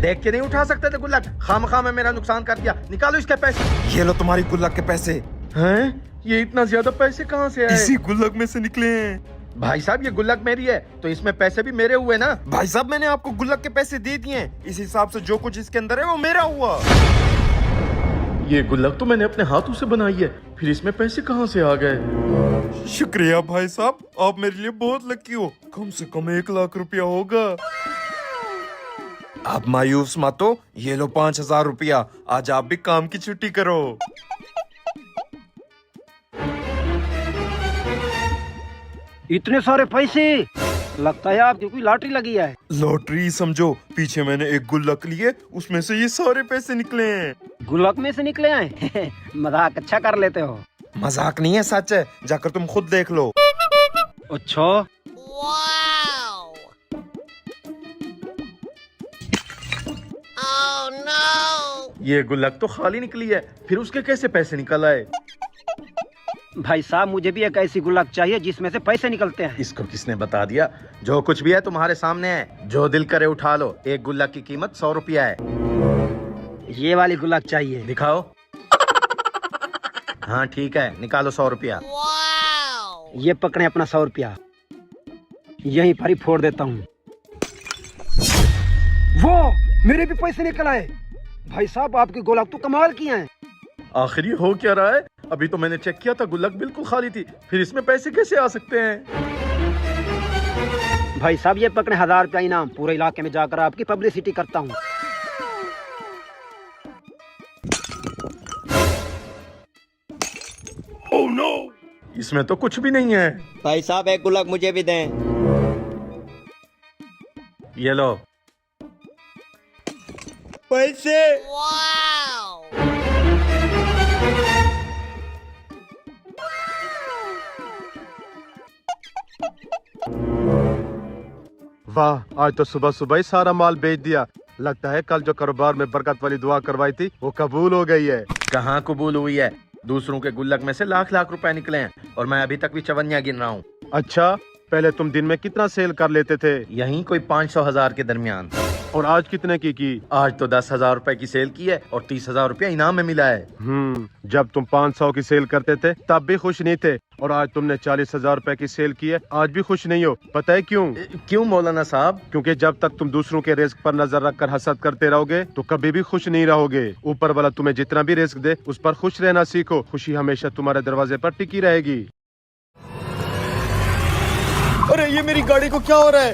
देख के नहीं उठा सकते थे गुल्लक? खामखा में मेरा नुकसान कर दिया। निकालो इसके पैसे। ये लो तुम्हारी गुल्लक के पैसे। हैं? ये इतना ज्यादा पैसे कहाँ से आए? इसी गुल्लक में से निकले हैं। भाई साहब ये गुल्लक मेरी है तो इसमें पैसे भी मेरे हुए ना। भाई साहब मैंने आपको गुल्लक के पैसे दे दिए हैं, इस हिसाब से जो कुछ इसके अंदर है वो मेरा हुआ। ये गुल्लक तो मैंने अपने हाथों से बनाई है, फिर इसमें पैसे कहाँ से आ गए? शुक्रिया भाई साहब, आप मेरे लिए बहुत लकी हो। कम से कम 1 लाख रुपया होगा। आप मायूस मत हो, ये लो 5000 रुपया। आज आप भी काम की छुट्टी करो। इतने सारे पैसे, लगता है आपकी कोई लॉटरी लगी है। लॉटरी समझो, पीछे मैंने एक गुल्लक लिए, उसमें से ये सारे पैसे निकले हैं। गुल्लक में से निकले हैं? मजाक अच्छा कर लेते हो। मजाक नहीं है, सच है, जाकर तुम खुद देख लो। अच्छा ये गुल्लक तो खाली निकली है, फिर उसके कैसे पैसे निकल आए? भाई साहब, मुझे भी एक ऐसी गुल्लक चाहिए जिसमें से पैसे निकलते हैं। इसको किसने बता दिया? जो कुछ भी है तुम्हारे सामने है, जो दिल करे उठा लो। एक गुल्लक की कीमत 100 रुपया है। ये वाली गुल्लक चाहिए। दिखाओ। हाँ ठीक है, निकालो 100 रुपया। ये पकड़े अपना 100 रुपया, यहीं पर ही फोड़ देता हूँ। वो मेरे भी पैसे निकल आए। भाई साहब, आपकी गुल्लक तो कमाल की है। आखिर ये हो क्या रहा है? अभी तो मैंने चेक किया था, गुल्लक बिल्कुल खाली थी, फिर इसमें पैसे कैसे आ सकते हैं? भाई साहब, ये पकड़े 1000 रुपया इनाम। पूरे इलाके में जाकर आपकी पब्लिसिटी करता हूँ। ओह नो, इसमें तो कुछ भी नहीं है। भाई साहब, एक गुल्लक मुझे भी दें। ये लो पैसे। वाह, आज तो सुबह सुबह ही सारा माल बेच दिया। लगता है कल जो कारोबार में बरकत वाली दुआ करवाई थी वो कबूल हो गई है। कहाँ कबूल हुई है? दूसरों के गुल्लक में से लाख लाख रुपए निकले हैं और मैं अभी तक भी चवन्नियां गिन रहा हूँ। अच्छा, पहले तुम दिन में कितना सेल कर लेते थे? यहीं कोई 500,000 के दरमियान। और आज कितने की? आज तो 10,000 रुपए की सेल की है और 30,000 रुपया इनाम में मिला है। जब तुम 500 की सेल करते थे तब भी खुश नहीं थे, और आज तुमने 40,000 रुपए की सेल की है, आज भी खुश नहीं हो। पता है क्यों? क्यों मौलाना साहब? क्योंकि जब तक तुम दूसरों के रिस्क पर नजर रखकर हसद करते रहोगे तो कभी भी खुश नहीं रहोगे। ऊपर वाला तुम्हें जितना भी रिस्क दे उस पर खुश रहना सीखो। खुशी हमेशा तुम्हारे दरवाजे पर टिकी रहेगी। अरे ये मेरी गाड़ी को क्या हो रहा है?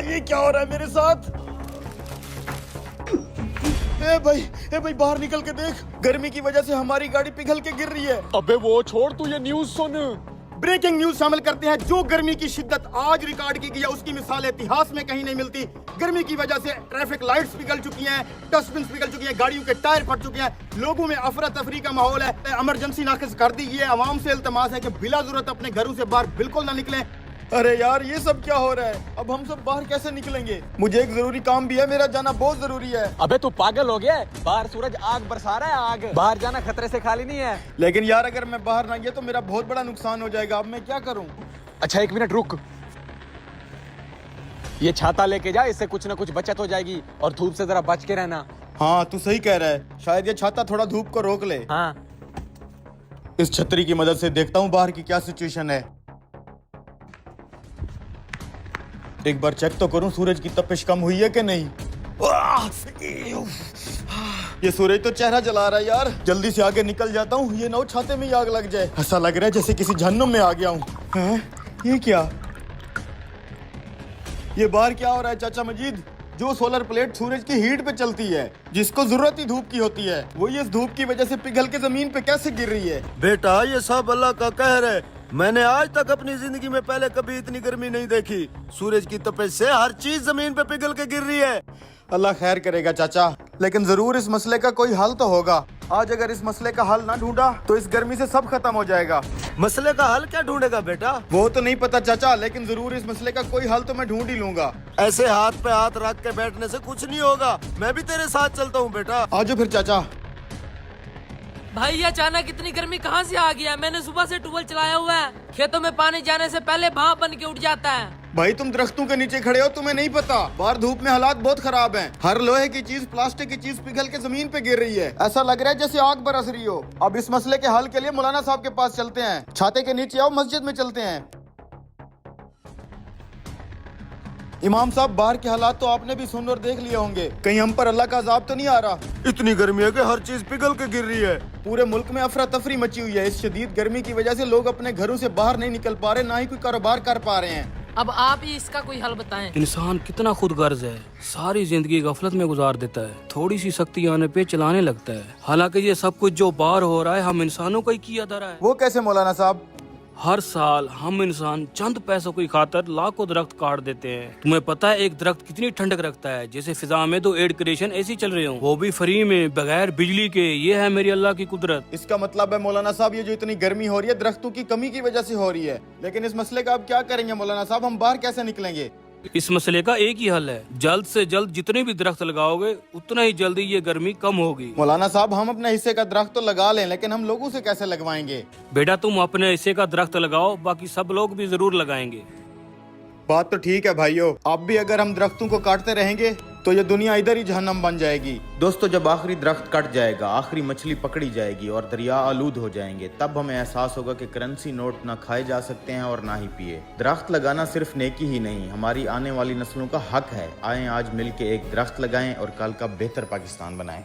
ये क्या हो रहा है मेरे साथ? ए भाई बाहर निकल के देख, गर्मी की वजह से हमारी गाड़ी पिघल के गिर रही है। अबे वो छोड़, तू ये न्यूज़ सुन। ब्रेकिंग न्यूज शामिल करते हैं। जो गर्मी की शिद्दत आज रिकॉर्ड की गई है उसकी मिसाल इतिहास में कहीं नहीं मिलती। गर्मी की वजह से ट्रैफिक लाइट्स पिघल चुकी हैं, डस्टबिन पिघल चुकी हैं, गाड़ियों के टायर फट चुके हैं, लोगों में अफरा तफरी का माहौल है। इमरजेंसी नाफिज कर दी है। आवाम से इल्तमास है कि बिला जरूरत अपने घरों से बाहर बिल्कुल ना निकलें। अरे यार, ये सब क्या हो रहा है? अब हम सब बाहर कैसे निकलेंगे? मुझे एक जरूरी काम भी है, मेरा जाना बहुत जरूरी है। अबे तू पागल हो गया? बाहर सूरज आग बरसा रहा है, आग। बाहर जाना खतरे से खाली नहीं है। लेकिन यार, अगर मैं बाहर ना गया तो मेरा बहुत बड़ा नुकसान हो जाएगा। अब मैं क्या करूं? अच्छा 1 मिनट रुक, ये छाता लेके जा, इससे कुछ ना कुछ बचत हो जाएगी। और धूप से जरा बच के रहना। हाँ, तू सही कह रहा है। शायद ये छाता थोड़ा धूप को रोक ले। हाँ, इस छतरी की मदद से देखता हूँ बाहर की क्या सिचुएशन है। एक बार चेक तो करूं सूरज की तपिश कम हुई है कि नहीं। ये सूरज तो चेहरा जला रहा है यार। जल्दी से आगे निकल जाता हूँ, ये ना छाते में ही आग लग जाए। ऐसा लग रहा है जैसे किसी जहन्नुम में आ गया हूँ। ये क्या? ये बाहर क्या हो रहा है चाचा मजीद? जो सोलर प्लेट सूरज की हीट पे चलती है, जिसको जरूरत ही धूप की होती है, वो इस धूप की वजह से पिघल के जमीन पे कैसे गिर रही है? बेटा, ये सब अल्लाह का कहर है। मैंने आज तक अपनी जिंदगी में पहले कभी इतनी गर्मी नहीं देखी। सूरज की तपिश से हर चीज जमीन पे पिघल के गिर रही है। अल्लाह खैर करेगा चाचा, लेकिन जरूर इस मसले का कोई हल तो होगा। आज अगर इस मसले का हल ना ढूंढा तो इस गर्मी से सब खत्म हो जाएगा। मसले का हल क्या ढूंढेगा बेटा? वो तो नहीं पता चाचा, लेकिन जरूर इस मसले का कोई हल तो मैं ढूंढ ही लूंगा। ऐसे हाथ पे हाथ रख के बैठने से कुछ नहीं होगा। मैं भी तेरे साथ चलता हूँ बेटा। आजो फिर चाचा। भाई ये अचानक इतनी गर्मी कहाँ से आ गया? मैंने सुबह से ट्यूबवेल चलाया हुआ है, खेतों में पानी जाने से पहले भाप बन के उठ जाता है। भाई तुम दरख्तों के नीचे खड़े हो, तुम्हें नहीं पता बाहर धूप में हालात बहुत खराब हैं। हर लोहे की चीज, प्लास्टिक की चीज पिघल के जमीन पे गिर रही है। ऐसा लग रहा है जैसे आग बरस रही हो। अब इस मसले के हल के लिए मौलाना साहब के पास चलते हैं। छाते के नीचे आओ, मस्जिद में चलते हैं। इमाम साहब, बाहर के हालात तो आपने भी सुन और देख लिए होंगे। कहीं हम पर अल्लाह का अजाब तो नहीं आ रहा? इतनी गर्मी है कि हर चीज पिघल के गिर रही है। पूरे मुल्क में अफरा तफरी मची हुई है। इस शदीद गर्मी की वजह से लोग अपने घरों से बाहर नहीं निकल पा रहे, ना ही कोई कारोबार कर पा रहे हैं। अब आप ही इसका कोई हल बताएं। इंसान कितना खुद गर्ज है, सारी जिंदगी गफलत में गुजार देता है, थोड़ी सी सख्ती आने पे चलाने लगता है। हालांकि ये सब कुछ जो बाहर हो रहा है हम इंसानों का ही किया धरा है। वो कैसे मौलाना साहब? हर साल हम इंसान चंद पैसों की खातर लाखों दरख्त काट देते हैं। तुम्हें पता है एक दरख्त कितनी ठंडक रखता है? जैसे फिजा में तो एयर कंडीशन ऐसी चल रहे हो, वो भी फ्री में, बगैर बिजली के। ये है मेरी अल्लाह की कुदरत। इसका मतलब है मौलाना साहब, ये जो इतनी गर्मी हो रही है दरख्तों की कमी की वजह से हो रही है। लेकिन इस मसले का अब क्या करेंगे मौलाना साहब? हम बाहर कैसे निकलेंगे? इस मसले का एक ही हल है, जल्द से जल्द जितने भी दरख्त लगाओगे उतना ही जल्दी ये गर्मी कम होगी। मौलाना साहब, हम अपने हिस्से का दरख्त तो लगा लें, लेकिन हम लोगों से कैसे लगवाएंगे? बेटा तुम अपने हिस्से का दरख्त लगाओ, बाकी सब लोग भी जरूर लगाएंगे। बात तो ठीक है भाइयों, अब भी अगर हम दरख्तों को काटते रहेंगे तो ये दुनिया इधर ही जहन्नम बन जाएगी। दोस्तों, जब आखिरी दरख्त कट जाएगा, आखिरी मछली पकड़ी जाएगी और दरिया आलूद हो जाएंगे, तब हमें एहसास होगा कि करेंसी नोट ना खाए जा सकते हैं और ना ही पिए। दरख्त लगाना सिर्फ नेकी ही नहीं, हमारी आने वाली नस्लों का हक है। आए आज मिलके एक दरख्त लगाएं और कल का बेहतर पाकिस्तान बनाएं।